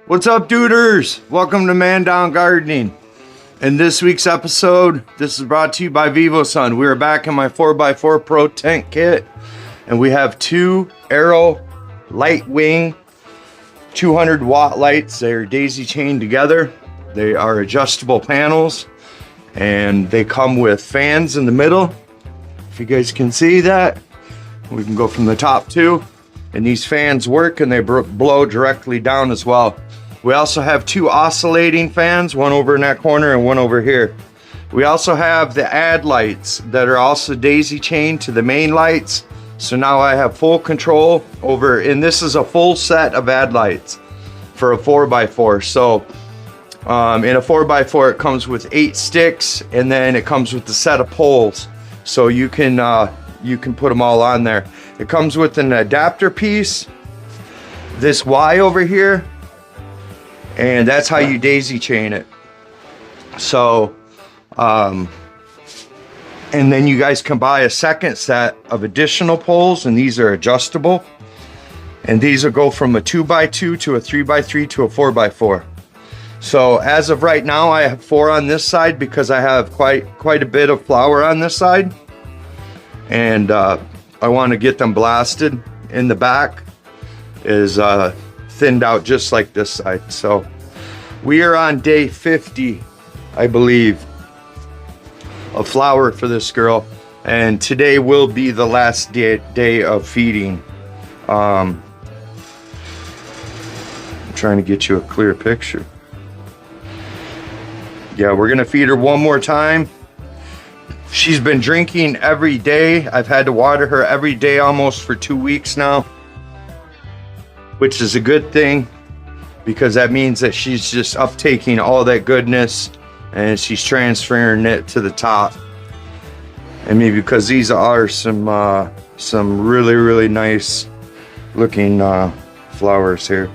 What's up, duders? Welcome to Mandown Gardening. In this week's episode, this is brought to you by Vivosun. We are back in my 4x4 Pro tent kit, and we have two Arrow light wing 200 watt lights. They're daisy chained together. They are adjustable panels, and they come with fans in the middle. If you guys can see that, we can go from the top too. And these fans work and they blow directly down as well. We also have two oscillating fans, one over in that corner and one over here. We also have the ad lights that are also daisy chained to the main lights. So now I have full control over, and this is a full set of ad lights for a 4x4. So in a 4x4, it comes with 8 sticks, and then it comes with the set of poles. So you can put them all on there. It comes with an adapter piece, this Y over here, and that's how you daisy chain it. So, and then you guys can buy a second set of additional poles, and these are adjustable. And these will go from a 2x2 to a 3x3 to a 4x4. So as of right now, I have 4 on this side because I have quite a bit of flower on this side. And I want to get them blasted. In the back is thinned out just like this side. So we are on day 50, I believe, of flower for this girl, and today will be the last day of feeding. I'm trying to get you a clear picture. Yeah, we're gonna feed her one more time. She's been drinking every day. I've had to water her every day almost for 2 weeks now, which is a good thing because that means that she's just uptaking all that goodness and she's transferring it to the top. And maybe because these are some really nice looking flowers here.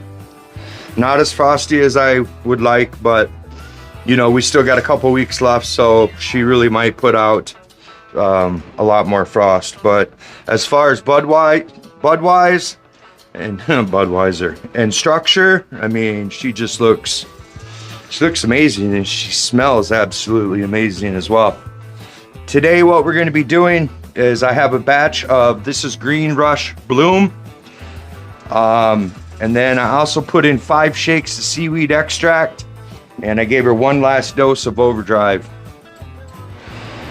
Not as frosty as I would like, but you know, we still got a couple weeks left, so she really might put out a lot more frost. But as far as Budweiser and Budweiser and structure, I mean, she looks amazing, and she smells absolutely amazing as well. Today, what we're going to be doing is I have a batch of, this is Green Rush Bloom, and then I also put in 5 shakes of seaweed extract. And I gave her one last dose of Overdrive.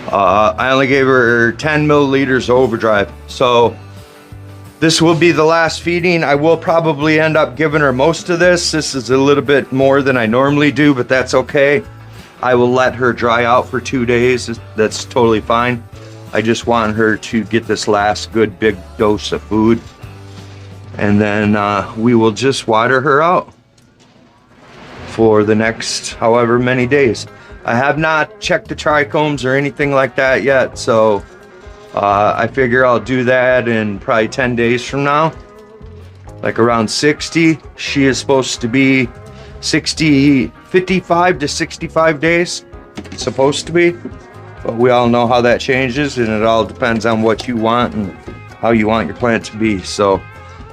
I only gave her 10 milliliters of Overdrive. So this will be the last feeding. I will probably end up giving her most of this. This is a little bit more than I normally do, but that's okay. I will let her dry out for 2 days. That's totally fine. I just want her to get this last good big dose of food. And then we will just water her out for the next however many days. I have not checked the trichomes or anything like that yet, so I figure I'll do that in probably 10 days from now, like around 60. She is supposed to be 55 to 65 days, it's supposed to be, but we all know how that changes, and it all depends on what you want and how you want your plant to be. So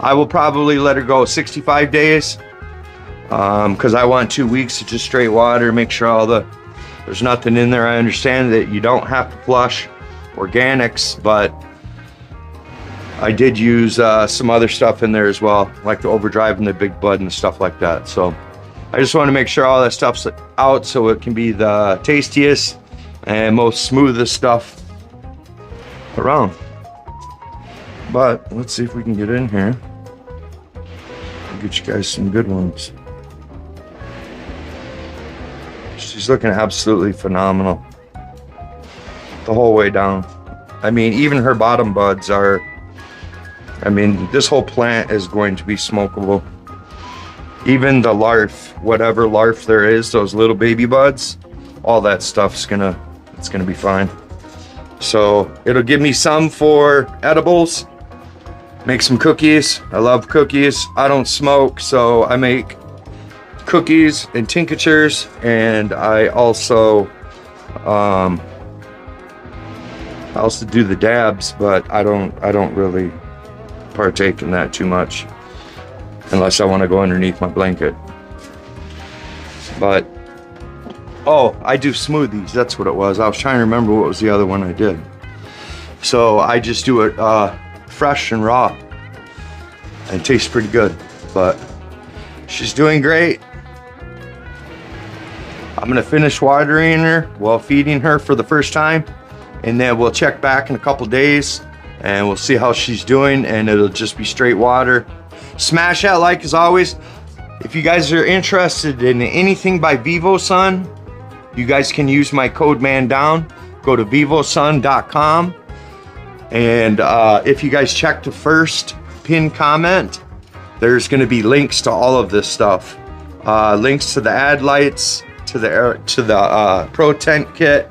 I will probably let her go 65 days. Because I want 2 weeks of just straight water, make sure there's nothing in there. I understand that you don't have to flush organics, but I did use some other stuff in there as well, like the Overdrive and the Big Bud and stuff like that. So I just want to make sure all that stuff's out so it can be the tastiest and most smoothest stuff around. But let's see if we can get in here and get you guys some good ones. She's looking absolutely phenomenal the whole way down. I mean, even her bottom buds are, I mean, this whole plant is going to be smokable. Even the larf, whatever larf there is, those little baby buds, all that stuff's it's gonna be fine. So it'll give me some for edibles, make some cookies. I love cookies. I don't smoke, so I make cookies and tinctures, and I also do the dabs, but I don't really partake in that too much unless I want to go underneath my blanket. But oh, I do smoothies. That's what it was. I was trying to remember what was the other one I did. So I just do it fresh and raw. And it tastes pretty good. But she's doing great. I'm gonna finish watering her while feeding her for the first time. And then we'll check back in a couple days and we'll see how she's doing, and it'll just be straight water. Smash that like as always. If you guys are interested in anything by Vivosun, you guys can use my code Mandown. Go to vivosun.com. And if you guys check the first pinned comment, there's gonna be links to all of this stuff. Links to the ad lights, to the Pro Tent Kit.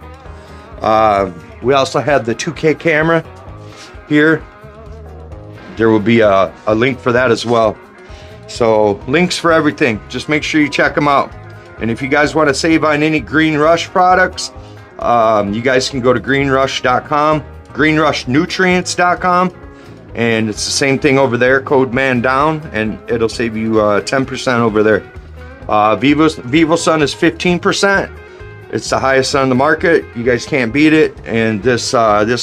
We also have the 2K camera here. There will be a link for that as well. So links for everything. Just make sure you check them out. And if you guys want to save on any Green Rush products, you guys can go to greenrush.com, greenrushnutrients.com, and it's the same thing over there, code Mandown, and it'll save you 10% over there. Vivosun is 15%. It's the highest on the market. You guys can't beat it, and this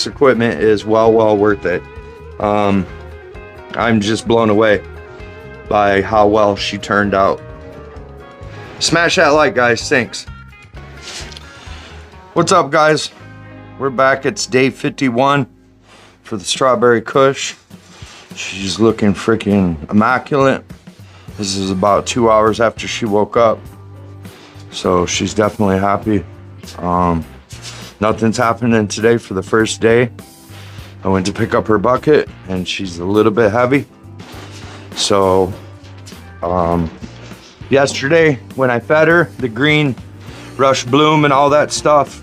equipment is well worth it. I'm just blown away by how well she turned out. Smash that like, guys. Thanks. What's up, guys? We're back. It's day 51 for the Strawberry Kush. She's looking freaking immaculate. This is about 2 hours after she woke up. So she's definitely happy. Nothing's happening today for the first day. I went to pick up her bucket and she's a little bit heavy. So yesterday when I fed her the Green Rush Bloom and all that stuff,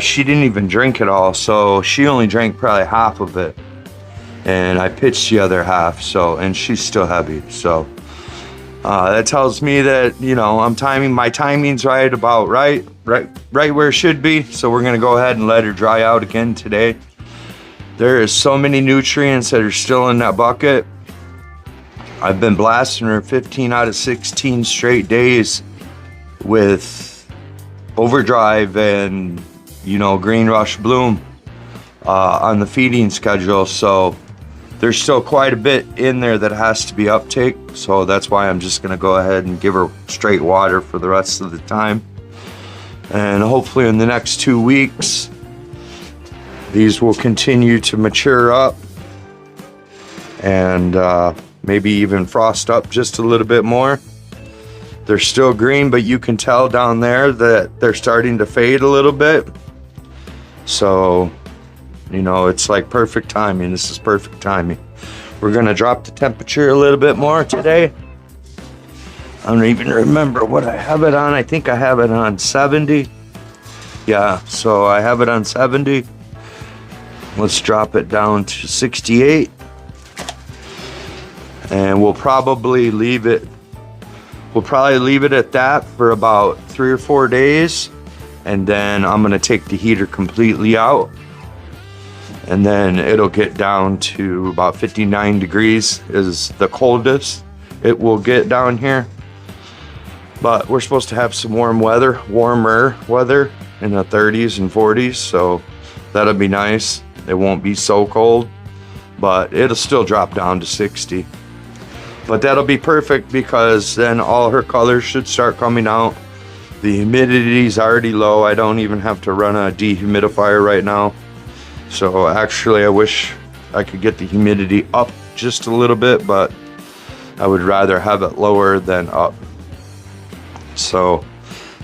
she didn't even drink it all. So she only drank probably half of it. And I pitched the other half, and she's still heavy. So that tells me that, you know, my timing's right where it should be. So we're gonna go ahead and let her dry out again today. There is so many nutrients that are still in that bucket. I've been blasting her 15 out of 16 straight days with Overdrive and, you know, Green Rush Bloom on the feeding schedule. So there's still quite a bit in there that has to be uptake, so that's why I'm just gonna go ahead and give her straight water for the rest of the time. And hopefully in the next 2 weeks, these will continue to mature up and maybe even frost up just a little bit more. They're still green, but you can tell down there that they're starting to fade a little bit. So, you know, it's like perfect timing. This is perfect timing. We're gonna drop the temperature a little bit more today. I don't even remember what I have it on. I think I have it on 70. Yeah, so I have it on 70. Let's drop it down to 68. And we'll probably leave it at that for about 3 or 4 days. And then I'm gonna take the heater completely out. And then it'll get down to about 59 degrees is the coldest it will get down here. But we're supposed to have some warmer weather in the 30s and 40s, so that'll be nice. It won't be so cold, but it'll still drop down to 60. But that'll be perfect because then all her colors should start coming out. The humidity's already low. I don't even have to run a dehumidifier right now. So actually I wish I could get the humidity up just a little bit, but I would rather have it lower than up. So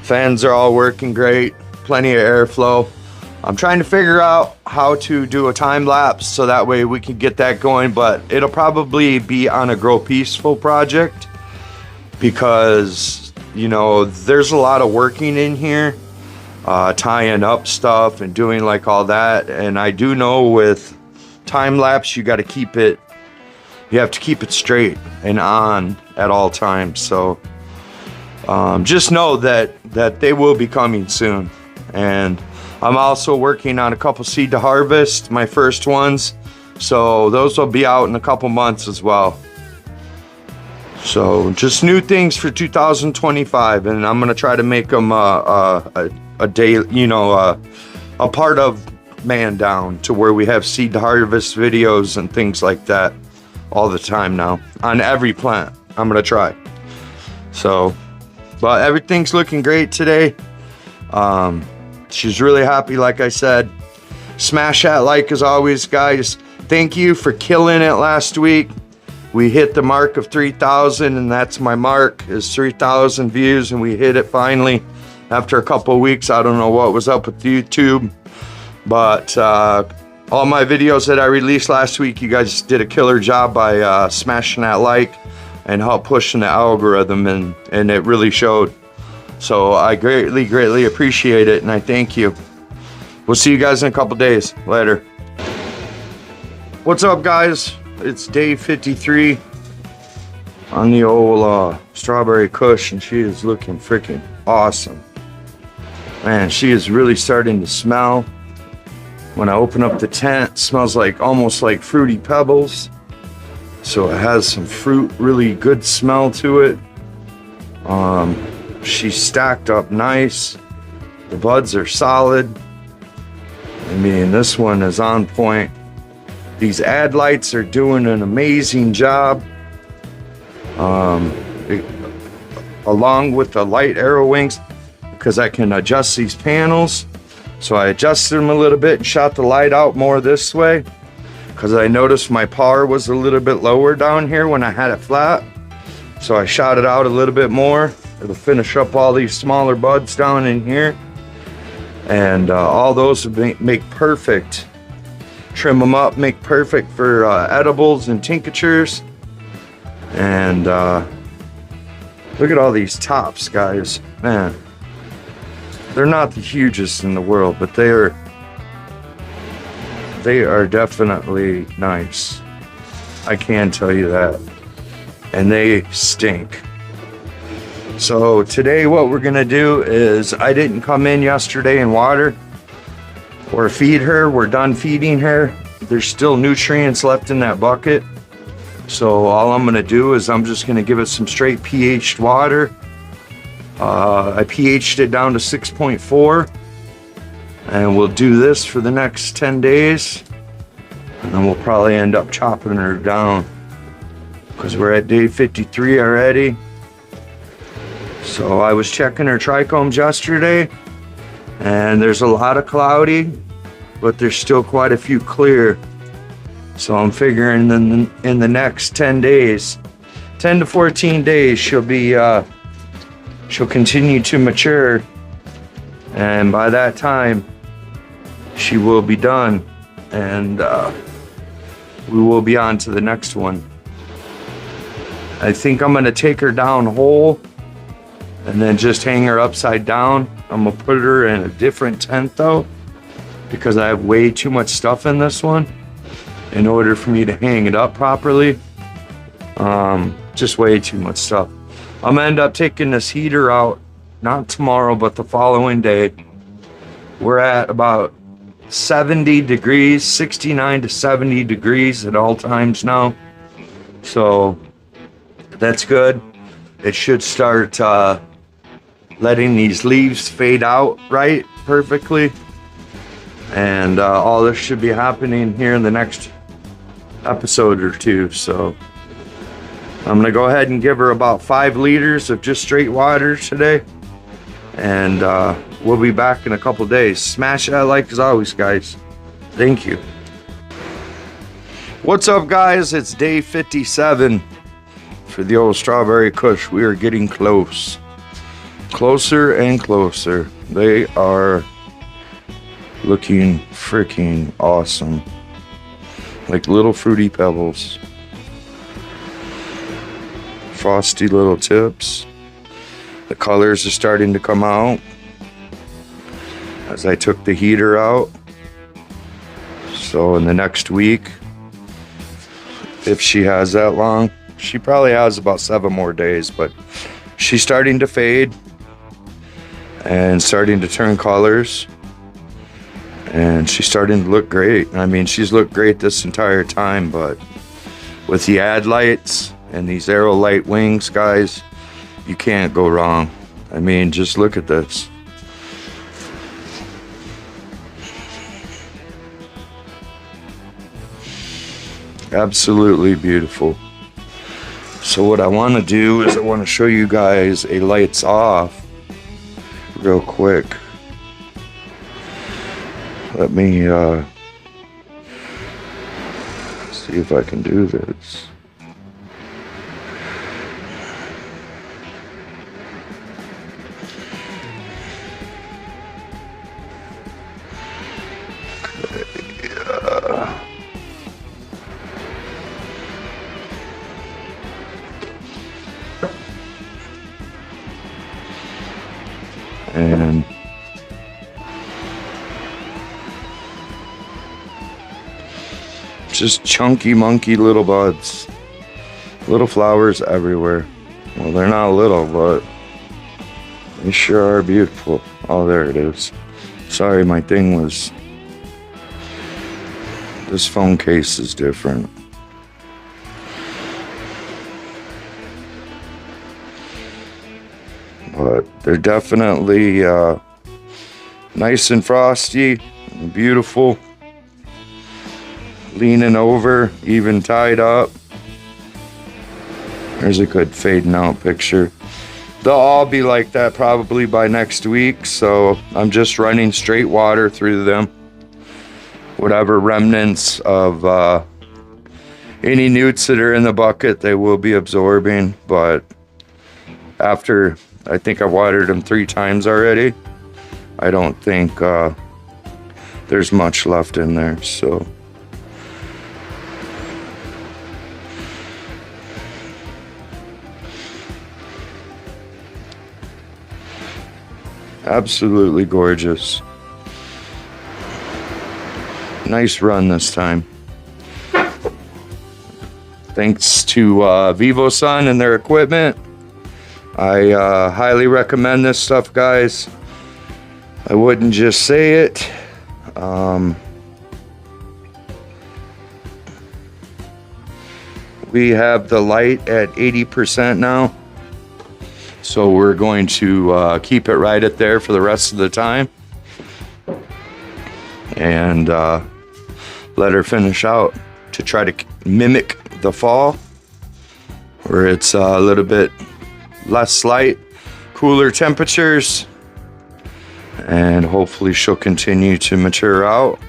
fans are all working great, plenty of airflow. I'm trying to figure out how to do a time lapse so that way we can get that going, but it'll probably be on a Grow Peaceful project because, you know, there's a lot of working in here. Tying up stuff and doing like all that, and I do know with time lapse you have to keep it straight and on at all times. So just know that they will be coming soon. And I'm also working on a couple seed to harvest, my first ones, so those will be out in a couple months as well. So just new things for 2025, and I'm gonna try to make them a day, you know, a part of Mandown, to where we have seed harvest videos and things like that all the time now on every plant. I'm gonna try. So, but everything's looking great today. She's really happy, like I said. Smash that like as always, guys. Thank you for killing it last week. We hit the mark of 3,000, and that's my mark, is 3,000 views, and we hit it finally after a couple of weeks. I don't know what was up with YouTube, but all my videos that I released last week, you guys did a killer job by smashing that like and help pushing the algorithm, and it really showed. So I greatly appreciate it, and I thank you. We'll see you guys in a couple days. Later. What's up, guys? It's day 53 on the old strawberry kush, and she is looking freaking awesome. Man, she is really starting to smell. When I open up the tent, it smells like almost like Fruity Pebbles. So it has some fruit, really good smell to it. She's stacked up nice. The buds are solid. I mean, this one is on point. These ad lights are doing an amazing job. Along with the light arrow wings, because I can adjust these panels. So I adjusted them a little bit and shot the light out more this way, because I noticed my power was a little bit lower down here when I had it flat. So I shot it out a little bit more. It'll finish up all these smaller buds down in here. And all those would make perfect. Trim them up, make perfect for edibles and tinctures. And look at all these tops, guys. Man, they're not the hugest in the world, but they are definitely nice. I can tell you that. And they stink. So today what we're gonna do is, I didn't come in yesterday and water or feed her. We're done feeding her. There's still nutrients left in that bucket. So all I'm gonna do is I'm just gonna give it some straight pH'd water. I pH'd it down to 6.4, and we'll do this for the next 10 days. And then we'll probably end up chopping her down, because we're at day 53 already. So I was checking her trichomes yesterday, and there's a lot of cloudy, but there's still quite a few clear. So I'm figuring in the next 10 days, 10 to 14 days, she'll continue to mature, and by that time she will be done, and we will be on to the next one. I think I'm gonna take her down whole and then just hang her upside down. I'm gonna put her in a different tent though, because I have way too much stuff in this one in order for me to hang it up properly. Just way too much stuff. I'm gonna end up taking this heater out, not tomorrow, but the following day. We're at about 70 degrees, 69 to 70 degrees at all times now. So that's good. It should start letting these leaves fade out right perfectly. And all this should be happening here in the next episode or two. So I'm gonna go ahead and give her about 5 liters of just straight water today. And we'll be back in a couple days. Smash that like as always, guys. Thank you. What's up, guys? It's day 57 for the old strawberry kush. We are getting close. Closer and closer. They are looking freaking awesome. Like little Fruity Pebbles. Frosty little tips. The colors are starting to come out as I took the heater out. So in the next week, if she has that long, she probably has about 7 more days, but she's starting to fade and starting to turn colors, and she's starting to look great. I mean, she's looked great this entire time, but with the ad lights and these Aerolite wings, guys, you can't go wrong. I mean, just look at this. Absolutely beautiful. So what I want to do is I want to show you guys a lights off real quick. Let me see if I can do this. And just chunky monkey little buds, little flowers everywhere. Well, they're not little, but they sure are beautiful. Oh, there it is. Sorry, my thing was, this phone case is different. But they're definitely nice and frosty and beautiful. Leaning over, even tied up. There's a good fading out picture. They'll all be like that probably by next week, so I'm just running straight water through them. Whatever remnants of any newts that are in the bucket, they will be absorbing, but after, I think I've watered them 3 times already, I don't think there's much left in there, so. Absolutely gorgeous. Nice run this time. Thanks to Vivosun and their equipment. I highly recommend this stuff, guys. I wouldn't just say it. We have the light at 80% now. So we're going to keep it right at there for the rest of the time. And let her finish out to try to mimic the fall, where it's a little bit less light, cooler temperatures, and hopefully she'll continue to mature out.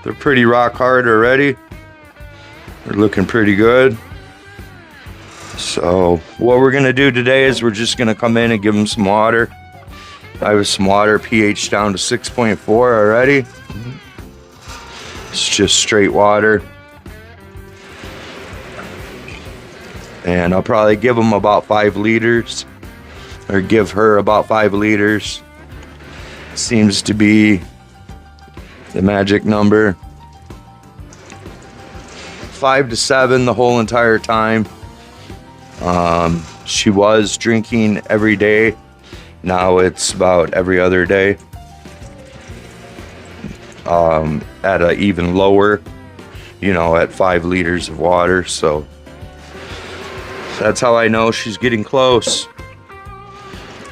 They're pretty rock hard already. They're looking pretty good. So what we're gonna do today is we're just gonna come in and give them some water. I have some water, pH down to 6.4 already. It's just straight water. And I'll probably give them about 5 liters, or give her about 5 liters. Seems to be the magic number. 5 to 7 the whole entire time. She was drinking every day. Now it's about every other day. At an even lower, at 5 liters of water. So that's how I know she's getting close.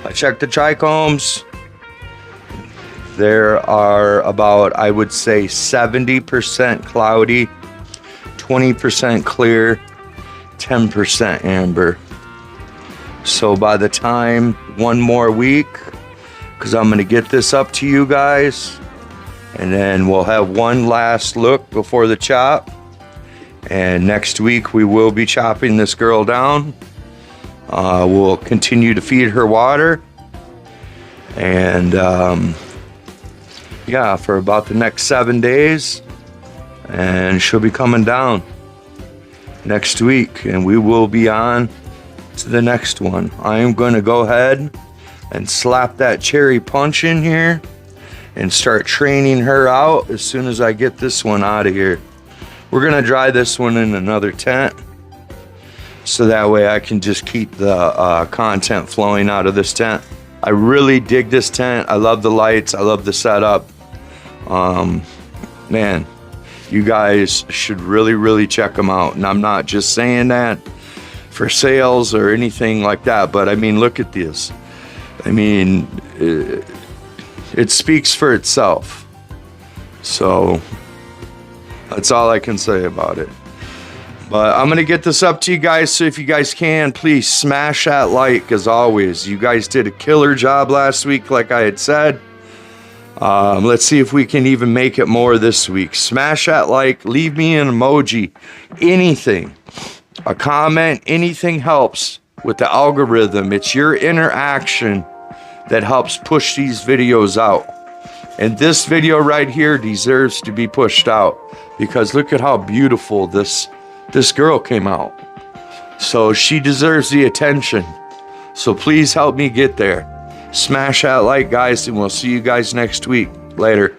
I checked the trichomes. There are about, I would say, 70% cloudy, 20% clear, 10% amber. So by the time one more week, because I'm going to get this up to you guys, and then we'll have one last look before the chop. And next week we will be chopping this girl down. We'll continue to feed her water. And yeah, for about the next 7 days. And she'll be coming down next week. And we will be on to the next one. I am going to go ahead and slap that cherry punch in here and start training her out as soon as I get this one out of here. We're gonna dry this one in another tent, so that way I can just keep the content flowing out of this tent. I really dig this tent. I love the lights. I love the setup. Man, you guys should really check them out. And I'm not just saying that for sales or anything like that. But I mean, look at this. I mean, it speaks for itself. So that's all I can say about it. But I'm going to get this up to you guys. So if you guys can, please smash that like as always. You guys did a killer job last week, like I had said. Let's see if we can even make it more this week. Smash that like, leave me an emoji, anything, a comment, anything helps with the algorithm. It's your interaction that helps push these videos out. And this video right here deserves to be pushed out because look at how beautiful this girl came out. So she deserves the attention. So please help me get there. Smash that like, guys, and we'll see you guys next week. Later.